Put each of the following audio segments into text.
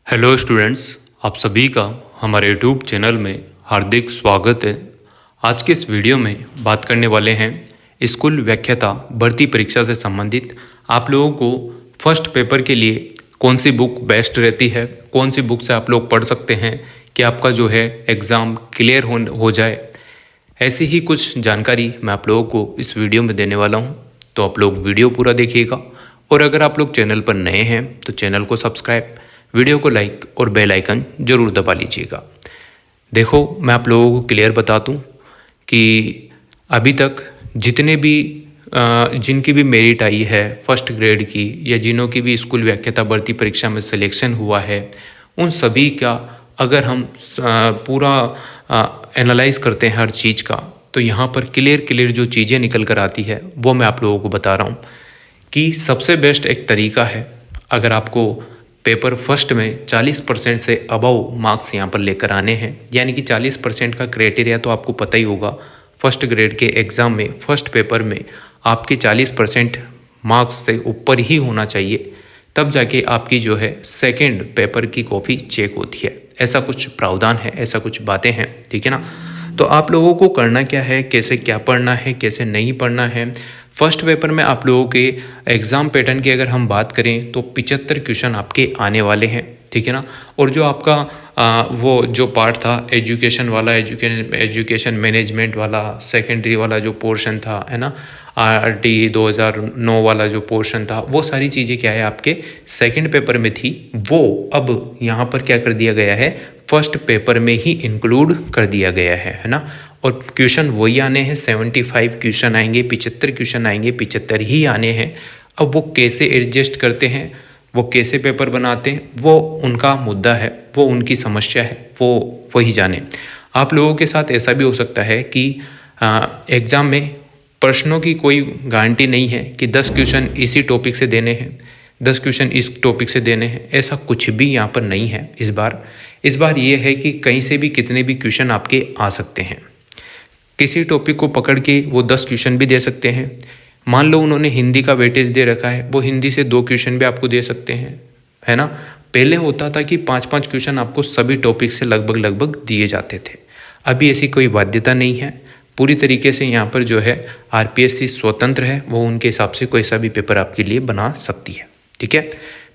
Hello students, आप सभी का हमारे यूट्यूब चैनल में हार्दिक स्वागत है। आज के इस वीडियो में बात करने वाले हैं स्कूल व्याख्याता भर्ती परीक्षा से संबंधित। आप लोगों को फर्स्ट पेपर के लिए कौन सी बुक बेस्ट रहती है, कौन सी बुक से आप लोग पढ़ सकते हैं कि आपका जो है एग्ज़ाम क्लियर हो जाए। ऐसी ही कुछ जानकारी मैं आप लोगों को इस वीडियो में देने वाला हूँ, तो आप लोग वीडियो पूरा देखिएगा। और अगर आप लोग चैनल पर नए हैं तो चैनल को सब्सक्राइब, वीडियो को लाइक और बेल आइकन ज़रूर दबा लीजिएगा। देखो, मैं आप लोगों को क्लियर बता दूं कि अभी तक जितने भी जिनकी भी मेरिट आई है फर्स्ट ग्रेड की, या जिन्हों की भी स्कूल व्याख्याता भर्ती परीक्षा में सिलेक्शन हुआ है, उन सभी का अगर हम पूरा एनालाइज करते हैं हर चीज़ का, तो यहाँ पर क्लियर जो चीज़ें निकल कर आती है वो मैं आप लोगों को बता रहा हूँ कि सबसे बेस्ट एक तरीका है। अगर आपको पेपर फर्स्ट में 40% से अबव मार्क्स यहाँ पर लेकर आने हैं, यानी कि 40% का क्राइटेरिया तो आपको पता ही होगा। फर्स्ट ग्रेड के एग्ज़ाम में फर्स्ट पेपर में आपके 40% मार्क्स से ऊपर ही होना चाहिए, तब जाके आपकी जो है सेकंड पेपर की कॉपी चेक होती है। ऐसा कुछ प्रावधान है, ऐसा कुछ बातें हैं, ठीक है ना। तो आप लोगों को करना क्या है, कैसे क्या पढ़ना है, कैसे नहीं पढ़ना है। फर्स्ट पेपर में आप लोगों के एग्ज़ाम पैटर्न की अगर हम बात करें तो 75 क्वेश्चन आपके आने वाले हैं, ठीक है ना। और जो आपका वो जो पार्ट था एजुकेशन वाला, एजुकेशन मैनेजमेंट वाला, सेकेंडरी वाला जो पोर्शन था, है ना, RT 2009 वाला जो पोर्शन था, वो सारी चीज़ें क्या है आपके सेकंड पेपर में थी, वो अब यहाँ पर क्या कर दिया गया है, फर्स्ट पेपर में ही इंक्लूड कर दिया गया है ना। और क्वेश्चन वही आने हैं, 75 क्वेश्चन आएंगे, 75 क्वेश्चन आएंगे, 75 ही आने हैं। अब वो कैसे एडजस्ट करते हैं, वो कैसे पेपर बनाते हैं, वो उनका मुद्दा है, वो उनकी समस्या है, वो वही जाने। आप लोगों के साथ ऐसा भी हो सकता है कि एग्ज़ाम में प्रश्नों की कोई गारंटी नहीं है कि 10 क्वेश्चन इसी टॉपिक से देने हैं, 10 क्वेश्चन इस टॉपिक से देने हैं। ऐसा कुछ भी यहाँ पर नहीं है इस बार ये है कि कहीं से भी कितने भी क्वेश्चन आपके आ सकते हैं। किसी टॉपिक को पकड़ के वो 10 क्वेश्चन भी दे सकते हैं। मान लो उन्होंने हिंदी का वेटेज दे रखा है, वो हिंदी से 2 क्वेश्चन भी आपको दे सकते हैं, है ना। पहले होता था कि 5-5 क्वेश्चन आपको सभी टॉपिक से लगभग दिए जाते थे। अभी ऐसी कोई बाध्यता नहीं है। पूरी तरीके से यहाँ पर जो है RPSC स्वतंत्र है, वो उनके हिसाब से कोई सा भी पेपर आपके लिए बना सकती है, ठीक है।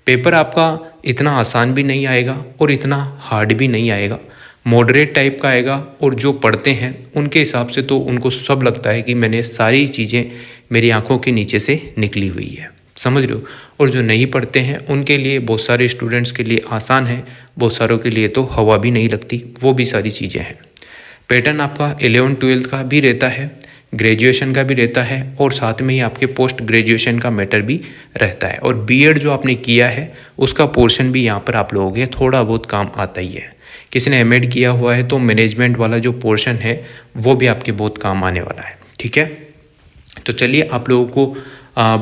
पेपर आपका इतना आसान भी नहीं आएगा और इतना हार्ड भी नहीं आएगा, मॉडरेट टाइप का आएगा। और जो पढ़ते हैं उनके हिसाब से तो उनको सब लगता है कि मैंने सारी चीज़ें मेरी आंखों के नीचे से निकली हुई है, समझ रहे हो। और जो नहीं पढ़ते हैं उनके लिए, बहुत सारे स्टूडेंट्स के लिए आसान है, बहुत सारों के लिए तो हवा भी नहीं लगती, वो भी सारी चीज़ें हैं। पैटर्न आपका 11-12 का भी रहता है, ग्रेजुएशन का भी रहता है, और साथ में ही आपके पोस्ट ग्रेजुएशन का मैटर भी रहता है। और बीएड जो आपने किया है उसका पोर्शन भी यहाँ पर आप लोगों के थोड़ा बहुत काम आता ही है। किसी ने MAd किया हुआ है तो मैनेजमेंट वाला जो पोर्शन है वो भी आपके बहुत काम आने वाला है, ठीक है। तो चलिए आप लोगों को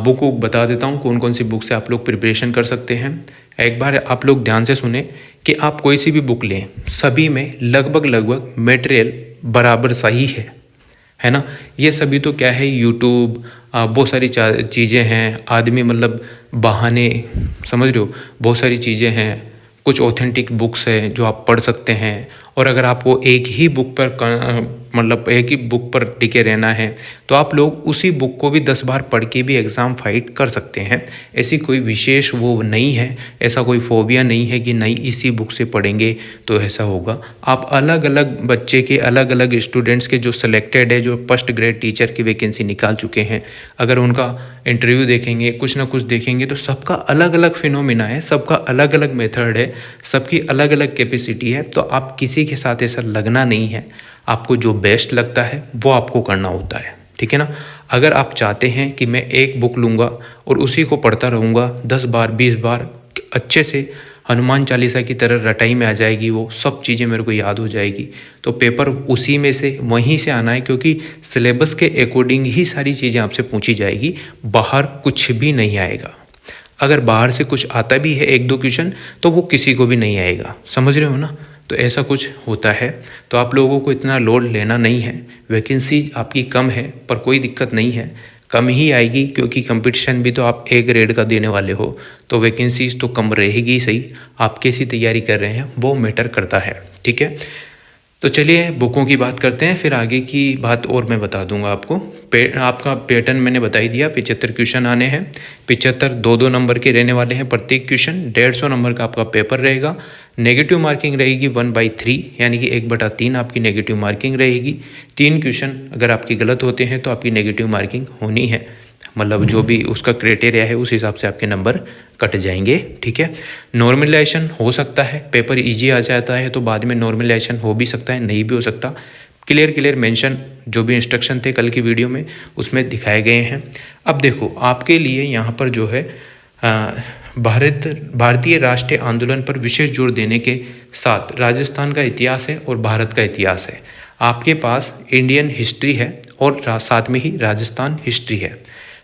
बुक बता देता हूँ, कौन कौन सी बुक से आप लोग प्रिपरेशन कर सकते हैं। एक बार आप लोग ध्यान से सुने कि आप कोई सी भी बुक लें, सभी में लगभग मटेरियल बराबर सही है ना। ये सभी तो क्या है, यूट्यूब, बहुत सारी चीज़ें हैं, आदमी मतलब बहाने, समझ रहे हो, बहुत सारी चीज़ें हैं। कुछ ऑथेंटिक बुक्स हैं जो आप पढ़ सकते हैं। और अगर आपको एक ही बुक पर टिके रहना है तो आप लोग उसी बुक को भी 10 बार पढ़ के भी एग्ज़ाम फाइट कर सकते हैं। ऐसी कोई विशेष वो नहीं है, ऐसा कोई फोबिया नहीं है कि नहीं इसी बुक से पढ़ेंगे तो ऐसा होगा। आप अलग अलग बच्चे के, अलग अलग स्टूडेंट्स के जो सिलेक्टेड है, जो फर्स्ट ग्रेड टीचर की वैकेंसी निकाल चुके हैं, अगर उनका इंटरव्यू देखेंगे, कुछ ना कुछ देखेंगे, तो सबका अलग अलग फिनोमिना है, सबका अलग अलग मेथड है, सबकी अलग अलग कैपेसिटी है। तो आप किसी के साथ ऐसा लगना नहीं है, आपको जो बेस्ट लगता है वो आपको करना होता है, ठीक है ना। अगर आप चाहते हैं कि मैं एक बुक लूँगा और उसी को पढ़ता रहूँगा 10 बार 20 बार, अच्छे से हनुमान चालीसा की तरह रटाई में आ जाएगी, वो सब चीज़ें मेरे को याद हो जाएगी, तो पेपर उसी में से वहीं से आना है, क्योंकि सिलेबस के अकॉर्डिंग ही सारी चीज़ें आपसे पूछी जाएगी, बाहर कुछ भी नहीं आएगा। अगर बाहर से कुछ आता भी है 1-2 क्वेश्चन तो वो किसी को भी नहीं आएगा, समझ रहे हो ना। तो ऐसा कुछ होता है। तो आप लोगों को इतना लोड लेना नहीं है, वैकेंसी आपकी कम है पर कोई दिक्कत नहीं है। कम ही आएगी, क्योंकि कंपटीशन भी तो आप ए ग्रेड का देने वाले हो, तो वैकेंसीज तो कम रहेगी सही। आप कैसी तैयारी कर रहे हैं वो मैटर करता है, ठीक है। तो चलिए बुकों की बात करते हैं, फिर आगे की बात और मैं बता दूंगा आपको। आपका पैटर्न मैंने बता ही दिया। 75 क्वेश्चन आने हैं, 75 2-2 नंबर के रहने वाले हैं प्रत्येक क्वेश्चन। 150 नंबर का आपका पेपर रहेगा। नेगेटिव मार्किंग रहेगी 1/3, यानी कि 1/3 आपकी नेगेटिव मार्किंग रहेगी। 3 क्वेश्चन अगर आपकी गलत होते हैं तो आपकी नेगेटिव मार्किंग होनी है, मतलब जो भी उसका क्राइटेरिया है उस हिसाब से आपके नंबर कट जाएंगे, ठीक है। नॉर्मलाइजेशन हो सकता है, पेपर इजी आ जाता है तो बाद में नॉर्मलाइजेशन हो भी सकता है, नहीं भी हो सकता। क्लियर मेंशन जो भी इंस्ट्रक्शन थे कल की वीडियो में उसमें दिखाए गए हैं। अब देखो आपके लिए यहाँ पर जो है भारतीय राष्ट्रीय आंदोलन पर विशेष जोर देने के साथ राजस्थान का इतिहास है और भारत का इतिहास है। आपके पास इंडियन हिस्ट्री है और साथ में ही राजस्थान हिस्ट्री है।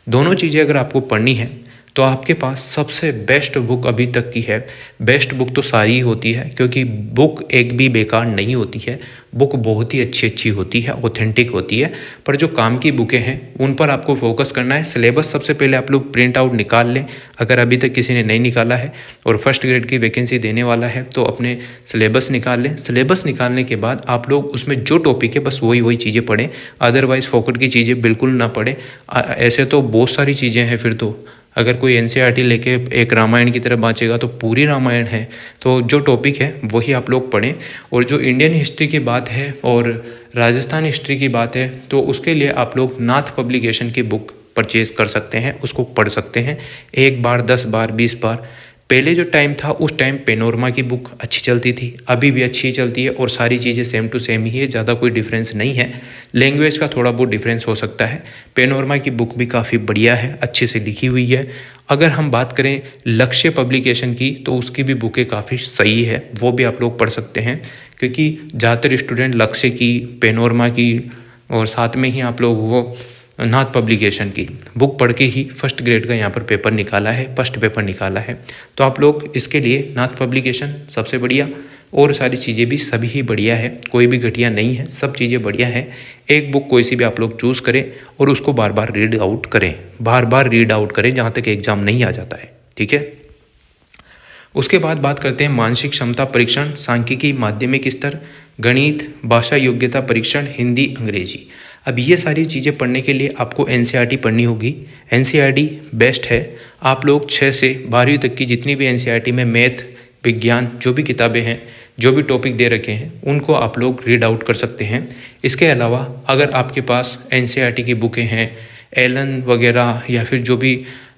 दोनों चीज़ें अगर आपको पढ़नी है तो आपके पास सबसे बेस्ट बुक अभी तक की है। बेस्ट बुक तो सारी ही होती है, क्योंकि बुक एक भी बेकार नहीं होती है। बुक बहुत ही अच्छी होती है, ऑथेंटिक होती है। पर जो काम की बुकें हैं उन पर आपको फोकस करना है। सिलेबस सबसे पहले आप लोग प्रिंट आउट निकाल लें, अगर अभी तक किसी ने नहीं निकाला है और फर्स्ट ग्रेड की वैकेंसी देने वाला है तो अपने सिलेबस निकाल लें। सिलेबस निकालने के बाद आप लोग उसमें जो टॉपिक है बस वही चीज़ें पढ़ें, अदरवाइज़ फोकट की चीज़ें बिल्कुल ना पढ़ें। ऐसे तो बहुत सारी चीज़ें हैं, फिर तो अगर कोई एनसीईआरटी लेके एक रामायण की तरह बाँचेगा तो पूरी रामायण है। तो जो टॉपिक है वही आप लोग पढ़ें। और जो इंडियन हिस्ट्री की बात है और राजस्थान हिस्ट्री की बात है तो उसके लिए आप लोग नाथ पब्लिकेशन की बुक परचेज़ कर सकते हैं, उसको पढ़ सकते हैं 1 बार 10 बार 20 बार। पहले जो टाइम था उस टाइम पेनोरमा की बुक अच्छी चलती थी, अभी भी अच्छी चलती है और सारी चीज़ें सेम टू सेम ही है, ज़्यादा कोई डिफरेंस नहीं है। लैंग्वेज का थोड़ा बहुत डिफरेंस हो सकता है। पेनोरमा की बुक भी काफ़ी बढ़िया है, अच्छे से लिखी हुई है। अगर हम बात करें लक्ष्य पब्लिकेशन की तो उसकी भी बुकें काफ़ी सही है, वो भी आप लोग पढ़ सकते हैं, क्योंकि ज़्यादातर स्टूडेंट लक्ष्य की, पेनोरमा की और साथ में ही आप लोग वो नाथ पब्लिकेशन की बुक पढ़ के ही फर्स्ट ग्रेड का यहाँ पर पेपर निकाला है, फर्स्ट पेपर निकाला है। तो आप लोग इसके लिए नाथ पब्लिकेशन सबसे बढ़िया, और सारी चीज़ें भी सभी ही बढ़िया है, कोई भी घटिया नहीं है, सब चीज़ें बढ़िया है। एक बुक कोई सी भी आप लोग चूज़ करें और उसको बार बार रीड आउट करें, बार बार रीड आउट करें जहाँ तक एग्ज़ाम नहीं आ जाता है, ठीक है। उसके बाद बात करते हैं मानसिक क्षमता परीक्षण, सांख्यिकी, माध्यमिक स्तर, गणित, भाषा योग्यता परीक्षण, हिंदी, अंग्रेजी। अब ये सारी चीज़ें पढ़ने के लिए आपको एनसीईआरटी पढ़नी होगी। एनसीईआरटी बेस्ट है। आप लोग 6 से 12वीं तक की जितनी भी एनसीईआरटी में मैथ, विज्ञान, जो भी किताबें हैं, जो भी टॉपिक दे रखे हैं उनको आप लोग रीड आउट कर सकते हैं। इसके अलावा अगर आपके पास एनसीईआरटी की बुकें हैं, एलन वगैरह, या फिर जो भी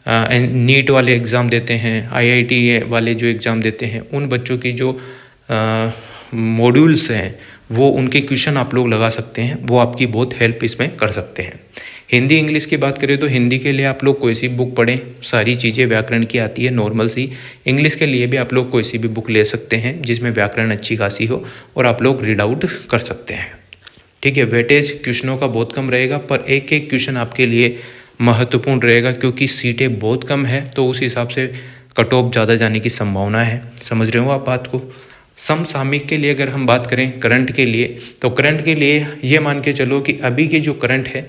नीट वाले एग्ज़ाम देते हैं, आईआईटी वाले जो एग्ज़ाम देते हैं, उन बच्चों की जो मॉड्यूल्स हैं वो उनके क्वेश्चन आप लोग लगा सकते हैं, वो आपकी बहुत हेल्प इसमें कर सकते हैं। हिंदी इंग्लिश की बात करें तो हिंदी के लिए आप लोग कोई सी बुक पढ़ें, सारी चीज़ें व्याकरण की आती है नॉर्मल सी। इंग्लिश के लिए भी आप लोग कोई सी भी बुक ले सकते हैं जिसमें व्याकरण अच्छी खासी हो और आप लोग रीड आउट कर सकते हैं, ठीक है। वेटेज क्वेश्चनों का बहुत कम रहेगा, पर एक एक क्वेश्चन आपके लिए महत्वपूर्ण रहेगा, क्योंकि सीटें बहुत कम है तो उस हिसाब से कट ऑफ ज़्यादा जाने की संभावना है। समझ रहे हो आप बात को। समसामयिक के लिए अगर हम बात करें करंट के लिए, तो करंट के लिए ये मान के चलो कि अभी के जो करंट है,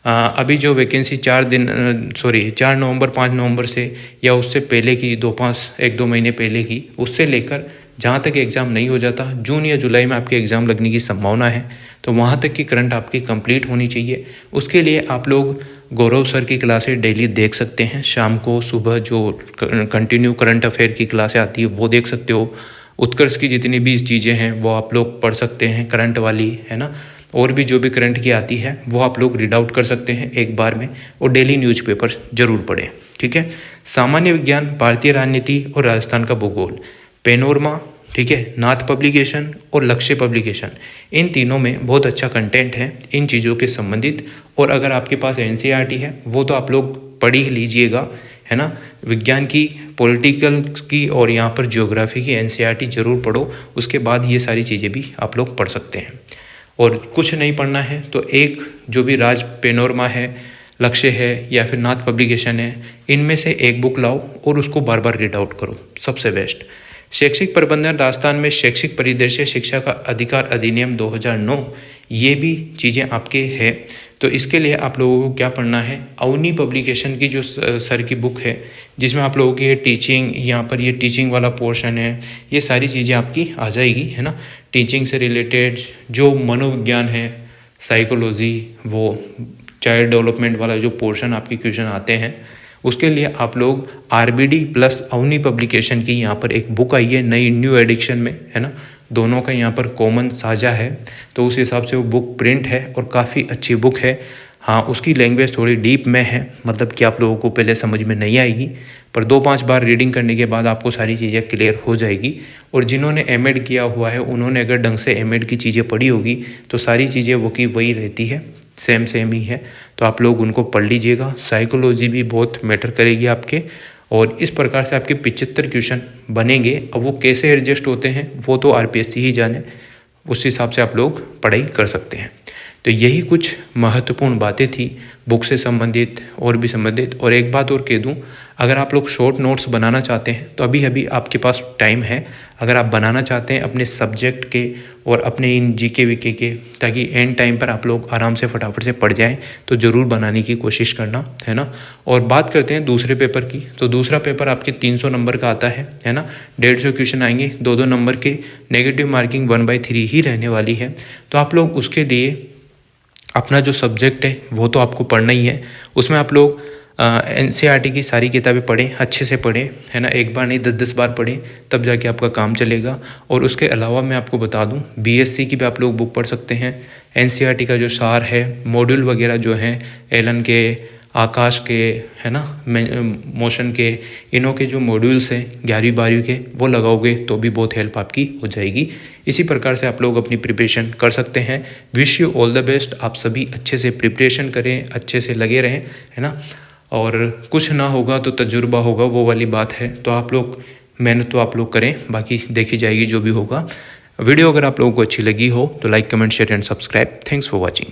अभी जो वैकेंसी 4 नवंबर 5 नवंबर से या उससे पहले की 1-2 महीने पहले की, उससे लेकर जहाँ तक एग्ज़ाम नहीं हो जाता, जून या जुलाई में आपके एग्ज़ाम लगने की संभावना है, तो वहाँ तक की करंट आपकी कंप्लीट होनी चाहिए। उसके लिए आप लोग गौरव सर की क्लासें डेली देख सकते हैं। शाम को सुबह जो कंटिन्यू करंट अफेयर की क्लासें आती है वो देख सकते हो। उत्कर्ष की जितनी भी चीज़ें हैं वो आप लोग पढ़ सकते हैं, करंट वाली, है ना। और भी जो भी करंट की आती है वो आप लोग रीड आउट कर सकते हैं एक बार में, और डेली न्यूज़पेपर जरूर पढ़ें, ठीक है। सामान्य विज्ञान, भारतीय राजनीति और राजस्थान का भूगोल, पेनोरमा, ठीक है, नाथ पब्लिकेशन और लक्ष्य पब्लिकेशन, इन तीनों में बहुत अच्छा कंटेंट है इन चीज़ों के संबंधित। और अगर आपके पास एनसीईआरटी है वो तो आप लोग पढ़ ही लीजिएगा, है ना। विज्ञान की, पॉलिटिकल की और यहाँ पर ज्योग्राफी की एनसीईआरटी जरूर पढ़ो, उसके बाद ये सारी चीज़ें भी आप लोग पढ़ सकते हैं। और कुछ नहीं पढ़ना है तो एक जो भी राज पेनोरमा है, लक्ष्य है या फिर नाथ पब्लिकेशन है, इनमें से एक बुक लाओ और उसको बार बार रीड आउट करो, सबसे बेस्ट। शैक्षिक प्रबंधन, राजस्थान में शैक्षिक परिदृश्य, शिक्षा का अधिकार अधिनियम 2009, ये भी चीज़ें आपके हैं तो इसके लिए आप लोगों को क्या पढ़ना है, अवनी पब्लिकेशन की जो सर की बुक है जिसमें आप लोगों की ये टीचिंग, यहाँ पर ये टीचिंग वाला पोर्शन है, ये सारी चीज़ें आपकी आ जाएगी, है ना। टीचिंग से रिलेटेड जो मनोविज्ञान है, साइकोलॉजी, वो चाइल्ड डेवलपमेंट वाला जो पोर्शन आपके क्वेश्चन आते हैं, उसके लिए आप लोग RBD प्लस अवनी पब्लिकेशन की यहाँ पर एक बुक आई है नई, न्यू एडिक्शन में, है ना। दोनों का यहाँ पर कॉमन साझा है, तो उस हिसाब से वो बुक प्रिंट है और काफ़ी अच्छी बुक है। हाँ, उसकी लैंग्वेज थोड़ी डीप में है, मतलब कि आप लोगों को पहले समझ में नहीं आएगी, पर 2-5 बार रीडिंग करने के बाद आपको सारी चीज़ें क्लियर हो जाएगी। और जिन्होंने M.Ed किया हुआ है उन्होंने अगर ढंग से M.Ed की चीज़ें पढ़ी होगी तो सारी चीज़ें वो की वही रहती है, सेम ही है, तो आप लोग उनको पढ़ लीजिएगा। साइकोलॉजी भी बहुत मैटर करेगी आपके, और इस प्रकार से आपके 75 क्वेश्चन बनेंगे। अब वो कैसे एडजस्ट होते हैं वो तो RPSC ही जाने, उस हिसाब से आप लोग पढ़ाई कर सकते हैं। तो यही कुछ महत्वपूर्ण बातें थी बुक से संबंधित और भी संबंधित। और एक बात और कह दूं, अगर आप लोग शॉर्ट नोट्स बनाना चाहते हैं तो अभी आपके पास टाइम है। अगर आप बनाना चाहते हैं अपने सब्जेक्ट के और अपने इन GK VK के, ताकि एंड टाइम पर आप लोग आराम से फटाफट से पढ़ जाएं, तो ज़रूर बनाने की कोशिश करना, है ना। और बात करते हैं दूसरे पेपर की, तो दूसरा पेपर आपके 300 नंबर का आता है ना। 150 क्वेश्चन आएंगे, 2-2 नंबर के, नेगेटिव मार्किंग 1/3 ही रहने वाली है। तो आप लोग उसके लिए अपना जो सब्जेक्ट है वो तो आपको पढ़ना ही है। उसमें आप लोग NCERT की सारी किताबें पढ़ें, अच्छे से पढ़ें, है ना। एक बार नहीं 10-10 बार पढ़ें, तब जाके आपका काम चलेगा। और उसके अलावा मैं आपको बता दूं, BSc की भी आप लोग बुक पढ़ सकते हैं। NCERT का जो सार है, मॉड्यूल वगैरह जो हैं, एलन के, आकाश के, है ना, मोशन के, इनों के जो मॉड्यूल्स हैं 11वीं-12वीं के, वो लगाओगे तो भी बहुत हेल्प आपकी हो जाएगी। इसी प्रकार से आप लोग अपनी प्रिपरेशन कर सकते हैं। Wish you all the best. आप सभी अच्छे से प्रिपरेशन करें, अच्छे से लगे रहें, है ना। और कुछ ना होगा तो तजुर्बा होगा, वो वाली बात है। तो आप लोग मेहनत तो आप लोग करें, बाकी देखी जाएगी जो भी होगा। वीडियो अगर आप लोगों को अच्छी लगी हो तो like, comment, share and subscribe. Thanks for watching.